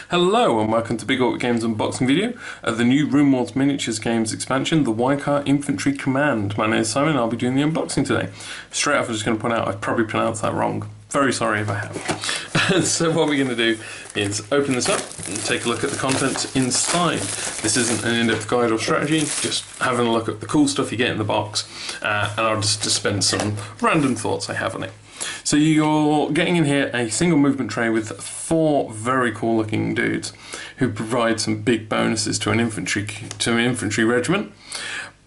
Hello and welcome to Big Orc Games unboxing video of the new RuneWars Miniatures Games expansion, the Waiqar Infantry Command. My name is Simon and I'll be doing the unboxing today. Straight off I'm just going to point out I've probably pronounced that wrong. Very sorry if I have. So what we're going to do is open this up and take a look at the contents inside. This isn't an in-depth guide or strategy, just having a look at the cool stuff you get in the box, and I'll just dispense some random thoughts I have on it. So you're getting in here a single movement tray with 4 very cool looking dudes who provide some big bonuses to an infantry regiment.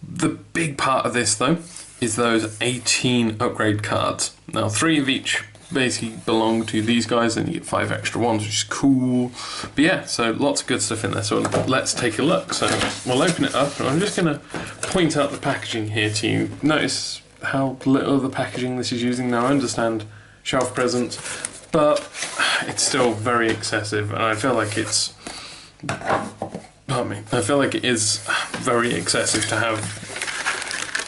The big part of this though is those 18 upgrade cards. Now 3 of each basically belong to these guys and you get 5 extra ones, which is cool. But yeah, so lots of good stuff in there, so let's take a look. So we'll open it up and I'm just going to point out the packaging here to you. Notice how little of the packaging this is using. Now I understand shelf presence, but it's still very excessive and I feel like it's, pardon me, I feel like it is very excessive to have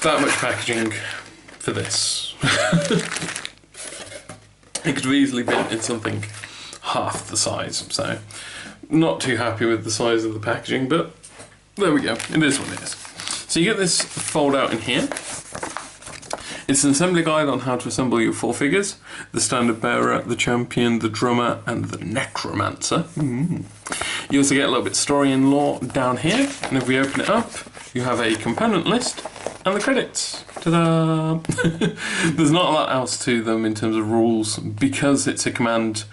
that much packaging for this. It could have easily been in something half the size, so not too happy with the size of the packaging, but there we go, it is what it is. So you get this fold out in here. It's an assembly guide on how to assemble your 4 figures: the standard bearer, the champion, the drummer, and the necromancer. You also get a little bit of story and lore down here, and if we open it up, you have a component list and the credits. Ta-da! There's not a lot else to them in terms of rules. Because it's a command,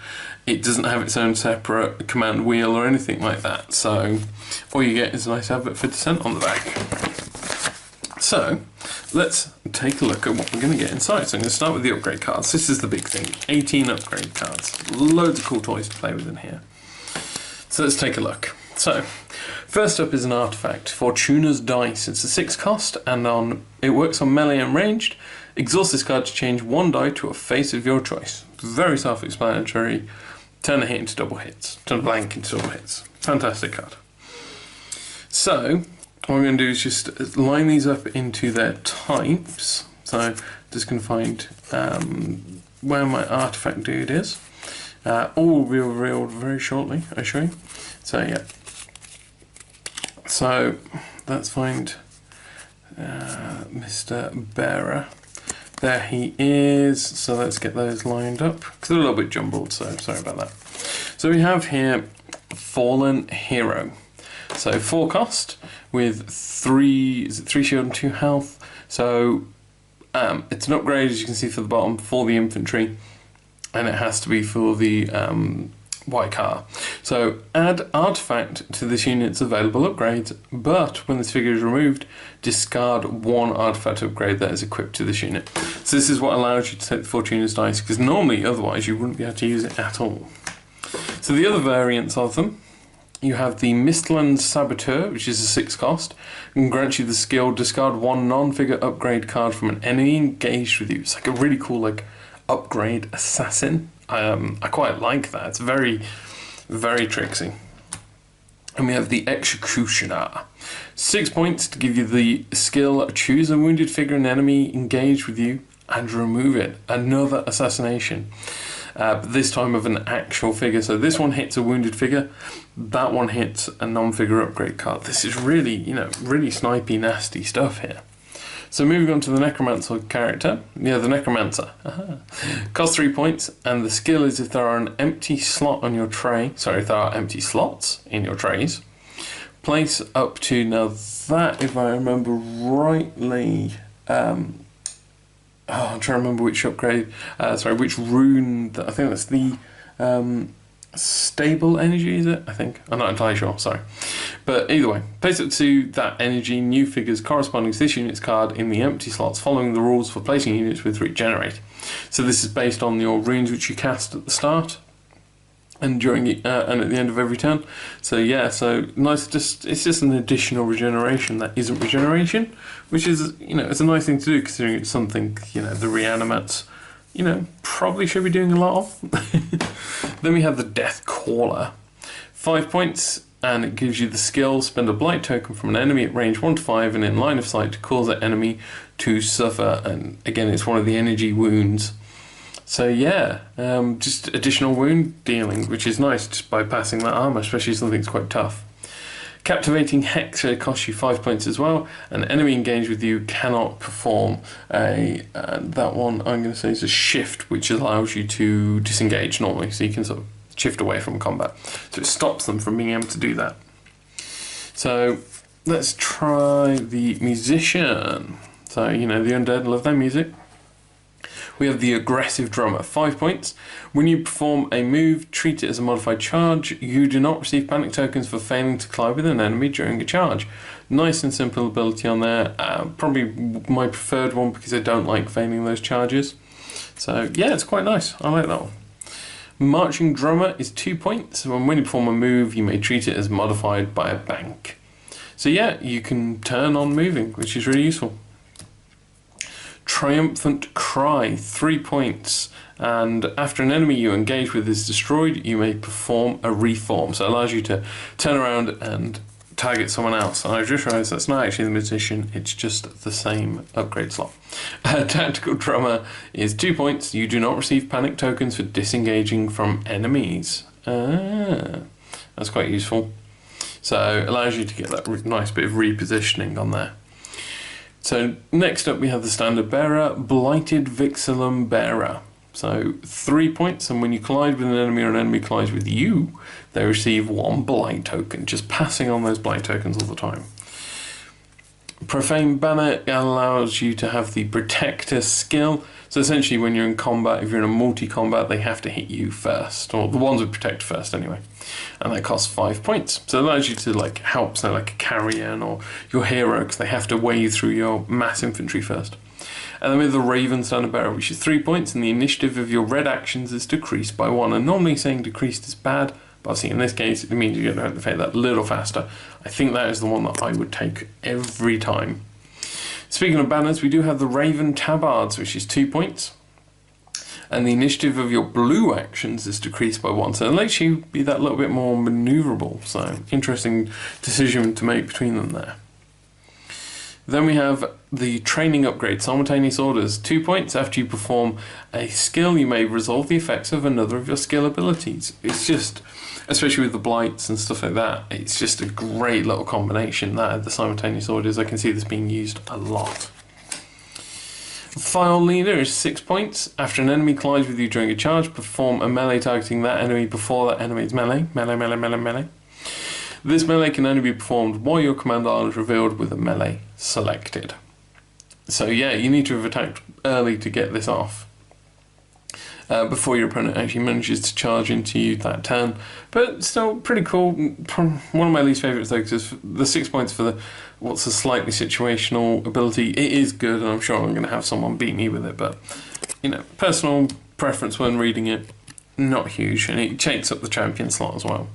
it doesn't have its own separate command wheel or anything like that, so all you get is a nice advert for Descent on the back. So let's take a look at what we're going to get inside. So I'm going to start with the upgrade cards. This is the big thing, 18 upgrade cards. Loads of cool toys to play with in here. So let's take a look. So first up is an artifact, Fortuna's Dice. It's a 6 cost and it works on melee and ranged. Exhaust this card to change 1 die to a face of your choice. Very self-explanatory. Turn a hit into double hits. Turn a blank into double hits. Fantastic card. So what I'm going to do is just line these up into their types. So just going to find where my artifact dude is. All will be revealed very shortly, I show you. So yeah. So let's find Mr. Bearer. There he is. So let's get those lined up, because they're a little bit jumbled, so sorry about that. So we have here Fallen Hero. So 4 cost with 3 shield and 2 health. So it's an upgrade, as you can see for the bottom, for the infantry, and it has to be for the Waiqar. So add artifact to this unit's available upgrades, but when this figure is removed, discard 1 artifact upgrade that is equipped to this unit. So this is what allows you to take the Fortuna's Dice, because normally otherwise you wouldn't be able to use it at all. So the other variants of them, you have the Mistland Saboteur, which is a 6 cost, and grants you the skill discard 1 non-figure upgrade card from an enemy engaged with you. It's like a really cool upgrade assassin. I quite like that. It's very, very tricksy. And we have the Executioner. 6 points to give you the skill choose a wounded figure and enemy engaged with you and remove it. Another assassination. But this time of an actual figure. So this one hits a wounded figure, that one hits a non-figure upgrade card. This is really, really snipey, nasty stuff here. So moving on to the Necromancer character. Yeah, the Necromancer. Costs 3 points, and the skill is if there are an empty slot on your tray, if there are empty slots in your trays, place up to, now that, if I remember rightly, I'm trying to remember which upgrade, which rune, I think that's the stable energy, is it? I think. I'm not entirely sure, sorry. But either way, place it to that energy, new figures corresponding to this unit's card in the empty slots, following the rules for placing units with regenerate. So this is based on your runes which you cast at the start and during and at the end of every turn. So yeah, so nice. It's just an additional regeneration that isn't regeneration, which is it's a nice thing to do considering it's something the reanimates probably should be doing a lot of. Then we have the Death Caller. 5 points, and it gives you the skill, spend a blight token from an enemy at range 1 to 5 and in line of sight to cause that enemy to suffer, and again it's one of the energy wounds. So yeah, just additional wound dealing, which is nice just by passing that armour, especially something that's quite tough. Captivating Hexer costs you 5 points as well. An enemy engaged with you cannot perform that one I'm going to say is a shift, which allows you to disengage normally, so you can sort of shift away from combat. So it stops them from being able to do that. So let's try the Musician. So, you know, the undead love their music. We have the Aggressive Drummer, 5 points. When you perform a move, treat it as a modified charge. You do not receive panic tokens for failing to collide with an enemy during a charge. Nice and simple ability on there. Probably my preferred one because I don't like failing those charges. So yeah, it's quite nice. I like that one. Marching Drummer is 2 points. When you perform a move, you may treat it as modified by a bank. So yeah, you can turn on moving, which is really useful. Triumphant Cry, 3 points, and after an enemy you engage with is destroyed, you may perform a reform. So it allows you to turn around and target someone else. And I just realised that's not actually the Musician, it's just the same upgrade slot. Tactical Drummer is 2 points. You do not receive panic tokens for disengaging from enemies. That's quite useful. So it allows you to get that nice bit of repositioning on there. So next up we have the Standard Bearer, Blighted Vixilum Bearer. So 3 points, and when you collide with an enemy or an enemy collides with you, they receive 1 Blight token, just passing on those Blight tokens all the time. Profane Banner allows you to have the Protector skill. So essentially when you're in combat, if you're in a multi-combat, they have to hit you first, or the ones with Protect first anyway. And that costs 5 points. So it allows you to like help, so like a Carrion or your hero, because they have to weigh you through your mass infantry first. And then with the Raven Standard Bearer, which is 3 points, and the initiative of your red actions is decreased by 1. And normally saying decreased is bad, but obviously in this case it means you're going to activate that a little faster. I think that is the one that I would take every time. Speaking of banners, we do have the Raven Tabards, which is 2 points. And the initiative of your blue actions is decreased by 1. So it lets you be that little bit more manoeuvrable. So interesting decision to make between them there. Then we have the training upgrade, Simultaneous Orders, 2 points. After you perform a skill, you may resolve the effects of another of your skill abilities. It's just, especially with the blights and stuff like that, it's just a great little combination, that of the Simultaneous Orders. I can see this being used a lot. File Leader is 6 points. After an enemy collides with you during a charge, perform a melee targeting that enemy before that enemy's melee. Melee. This melee can only be performed while your command island is revealed with a melee selected. So yeah, you need to have attacked early to get this off. Before your opponent actually manages to charge into you that turn. But still pretty cool. One of my least favourites though, is the 6 points for the what's a slightly situational ability. It is good, and I'm sure I'm going to have someone beat me with it, but you know, personal preference when reading it, not huge, and it takes up the champion slot as well.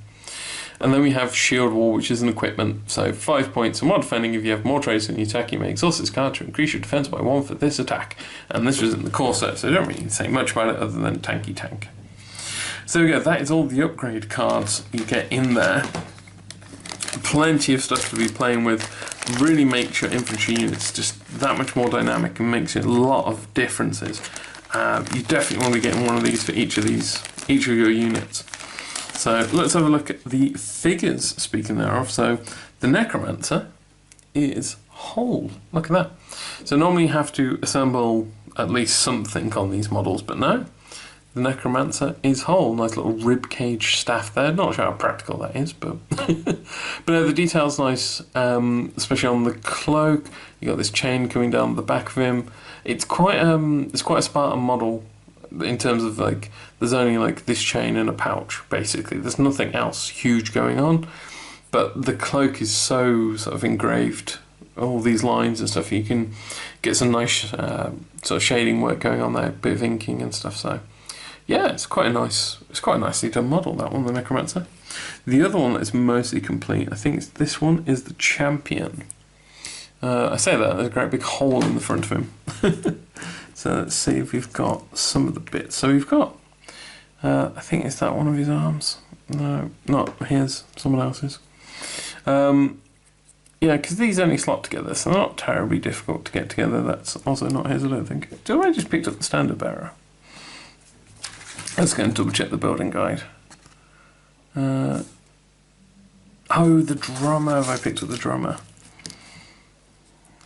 And then we have Shield Wall, which is an equipment. So 5 points. And while defending, if you have more traits in the attack, you may exhaust this card to increase your defense by 1 for this attack. And this was in the core set, so I don't really say much about it other than tanky tank. So there we go, that is all the upgrade cards you get in there. Plenty of stuff to be playing with. Really makes your infantry units just that much more dynamic and makes it a lot of differences. You definitely want to be getting one of these for each of your units. So let's have a look at the figures, speaking thereof. So the Necromancer is whole. Look at that. So normally you have to assemble at least something on these models, but no. The Necromancer is whole. Nice little ribcage staff there. Not sure how practical that is, but but no, the detail's nice, especially on the cloak. You got this chain coming down the back of him. It's quite a Spartan model. In terms of like, there's only like this chain and a pouch basically. There's nothing else huge going on, but the cloak is so sort of engraved, all these lines and stuff. You can get some nice sort of shading work going on there, a bit of inking and stuff. So yeah, it's quite a nicely done model, that one, the Necromancer. The other one that is mostly complete, I think this one is the Champion. I say that, there's a great big hole in the front of him. So let's see if we've got some of the bits. So we've got, I think it's that one of his arms. No, not his, someone else's. Yeah, because these only slot together, so they're not terribly difficult to get together. That's also not his, I don't think. I just picked up the Standard Bearer. Let's go and double check the building guide. Oh, the drummer. Have I picked up the drummer?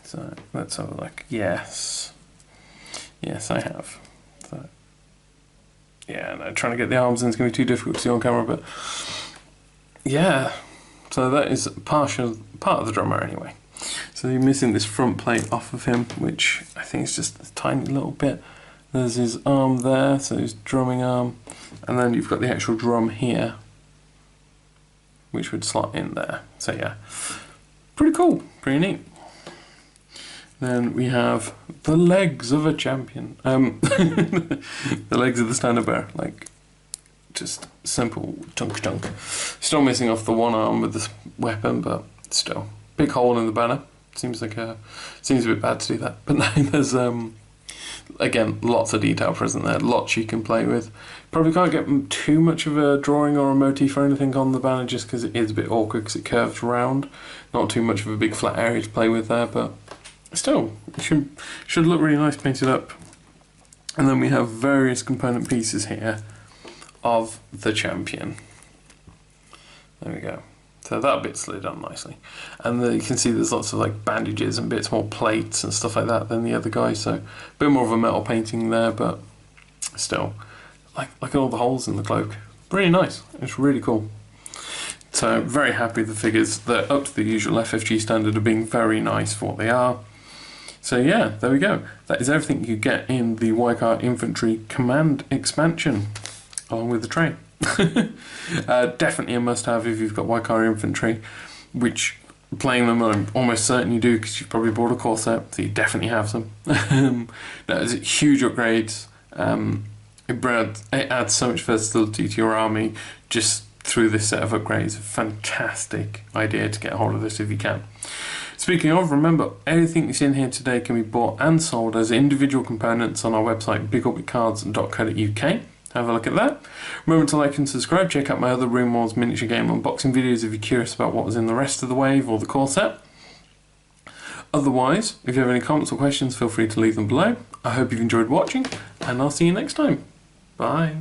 So let's have a look. Yes. Yes, I have. So, yeah, no, trying to get the arms in is going to be too difficult to see on camera, but yeah. So that is part of the drummer anyway. So you're missing this front plate off of him, which I think is just a tiny little bit. There's his arm there, so his drumming arm, and then you've got the actual drum here, which would slot in there. So yeah, pretty cool, pretty neat. Then we have the legs of a champion. The legs of the standard bearer, like just simple tunk. Still missing off the one arm with the weapon, but still big hole in the banner. Seems a bit bad to do that, but no, there's again lots of detail present there, lots you can play with. Probably can't get too much of a drawing or a motif or anything on the banner just because it is a bit awkward because it curves round. Not too much of a big flat area to play with there, but still, it should look really nice painted up. And then we have various component pieces here of the champion. There we go. So that bit slid on nicely. And you can see there's lots of like bandages and bits more plates and stuff like that than the other guy. So a bit more of a metal painting there, but still, like look at all the holes in the cloak. Really nice. It's really cool. So very happy with the figures. They're up to the usual FFG standard of being very nice for what they are. So yeah, there we go. That is everything you get in the Waiqar Infantry Command expansion, along with the tray. Definitely a must-have if you've got Waiqar Infantry, which playing them I'm almost certain you do because you've probably bought a core set, so you definitely have some. That is huge upgrades. It adds so much versatility to your army just through this set of upgrades. Fantastic idea to get a hold of this if you can. Speaking of, remember, everything that's in here today can be bought and sold as individual components on our website, bigorbitcards.co.uk. Have a look at that. Remember to like and subscribe. Check out my other RuneWars miniature game unboxing videos if you're curious about what was in the rest of the wave or the core set. Otherwise, if you have any comments or questions, feel free to leave them below. I hope you've enjoyed watching, and I'll see you next time. Bye.